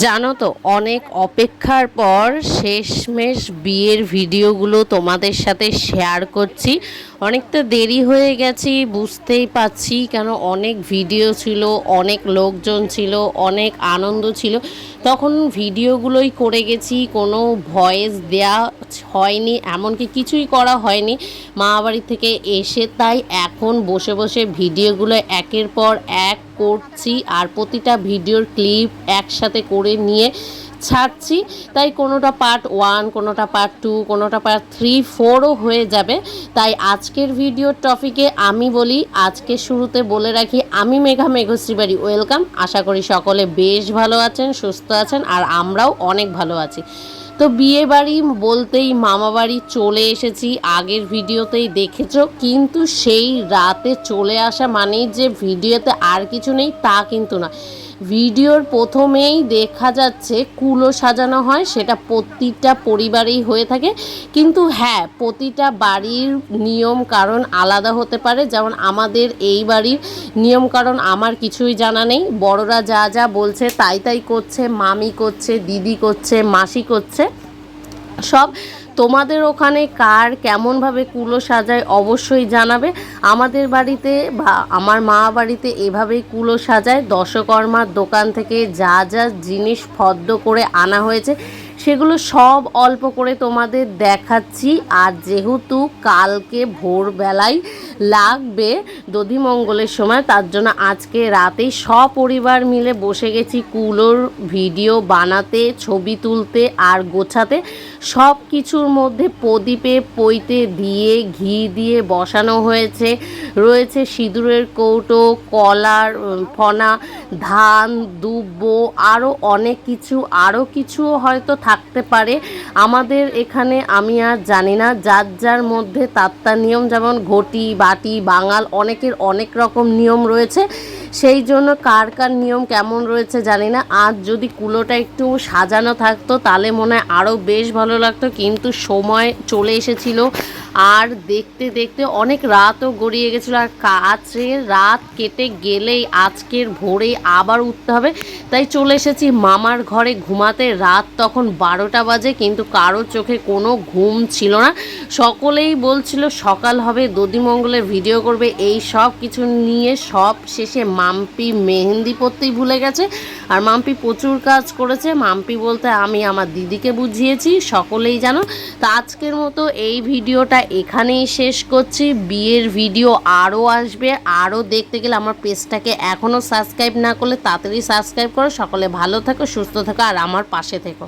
জানো তো, অনেক অপেক্ষার পর শেষমেশ বিয়ের ভিডিওগুলো তোমাদের সাথে শেয়ার করছি। অনেকটা দেরি হয়ে গেছি, বুঝতেই পারছি, কেন অনেক ভিডিও ছিল, অনেক লোকজন ছিল, অনেক আনন্দ ছিল। তখন ভিডিওগুলোই করে গেছি, কোনো ভয়েস দেয়া হয়নি, এমনকি কিছুই করা হয়নি মা বাড়ি থেকে এসে। তাই এখন বসে বসে ভিডিওগুলো একের পর এক করছি, আর প্রতিটা ভিডিওর ক্লিপ একসাথে করে নিয়ে ছাড়ছি। তাই কোনোটা পার্ট 1, কোনোটা পার্ট 2, কোনোটা পার্ট 3, 4ও হয়ে যাবে। তাই আজকের ভিডিওর টপিকে আমি বলি, আজকে শুরুতে বলে রাখি, আমি মেঘা মেঘশ্রী বাড়ি, ওয়েলকাম। আশা করি সকলে বেশ ভালো আছেন, সুস্থ আছেন, আর আমরাও অনেক ভালো আছি। তো বিয়ে বাড়ি বলতেই মামা বাড়ি চলে এসেছি, আগের ভিডিওতেই দেখেছো। কিন্তু সেই রাতে চলে আসা মানেই যে ভিডিওতে আর কিছু নেই তা কিন্তু না। ভিডিওর প্রথমেই দেখা যাচ্ছে কুলো সাজানো হয়, সেটা প্রতিটা পরিবারেই হয়ে থাকে। কিন্তু হ্যাঁ, প্রতিটা বাড়ির নিয়ম কারণ আলাদা হতে পারে। যেমন আমাদের এই বাড়ির নিয়ম কারণ আমার কিছুই জানা নেই, বড়রা যা যা বলছে তাই তাই করছে, মামি করছে, দিদি করছে, মাসি করছে সব। তোমাদের ওখানে কার কেমনভাবে কুলো সাজায় অবশ্যই জানাবে। আমাদের বাড়িতে বা আমার মা বাড়িতে এভাবেই কুলো সাজায়। দশকর্মার দোকান থেকে যা যা জিনিস ফর্দ করে আনা হয়েছে সেগুলো সব অল্প করে তোমাদের দেখাচ্ছি। আর যেহেতু কালকে ভোরবেলায় লাগবে দধিমঙ্গলের সময়, তার জন্য আজকে রাতেই সপরিবার মিলে বসে গেছি কুলোর ভিডিও বানাতে, ছবি তুলতে আর গোছাতে। সব কিছুর মধ্যে প্রদীপে পৈতে দিয়ে ঘি দিয়ে বসানো হয়েছে। রয়েছে সিঁদুরের কৌটো, কলার ফনা, ধান, দুব্বো, আরও অনেক কিছু, আরও কিছু হয়তো থাকতে পারে আমাদের এখানে, আমি আর জানি না। যার যার মধ্যে তার নিয়ম, যেমন ঘটি বাটি, বাঙাল অনেকের অনেক রকম নিয়ম রয়েছে। সেই জন্য কার কার নিয়ম কেমন রয়েছে জানি না। আজ যদি কুলোটা একটু সাজানো থাকতো তাহলে মনে হয় আরও বেশ ভালো লাগতো, কিন্তু সময় চলে এসেছিল। আর দেখতে দেখতে অনেক রাতও গড়িয়ে গেছিলো, আর কাছের রাত কেটে গেলেই আজকের ভোরে আবার উঠতে হবে। তাই চলে এসেছি মামার ঘরে ঘুমাতে। রাত তখন 12টা বাজে, কিন্তু কারো চোখে কোনো ঘুম ছিল না। সকলেই বলছিল সকাল হবে, দধিমঙ্গলের ভিডিও করবে, এই সব কিছু নিয়ে। সব শেষে মাম্পি মেহেন্দি পরতেই ভুলে গেছে, আর মাম্পি প্রচুর কাজ করেছে। মাম্পি বলতে আমি আমার দিদিকে বুঝিয়েছি, সকলেই জানো। তো আজকের মতো এই ভিডিওটা এখানেই শেষ করছি। বিয়ের ভিডিও আরও আসবে, আরও দেখতে গেলে আমার পেজটাকে এখনও সাবস্ক্রাইব না করলে তাড়াতাড়ি সাবস্ক্রাইব করো। সকলে ভালো থাকো, সুস্থ থাকো, আর আমার পাশে থেকো।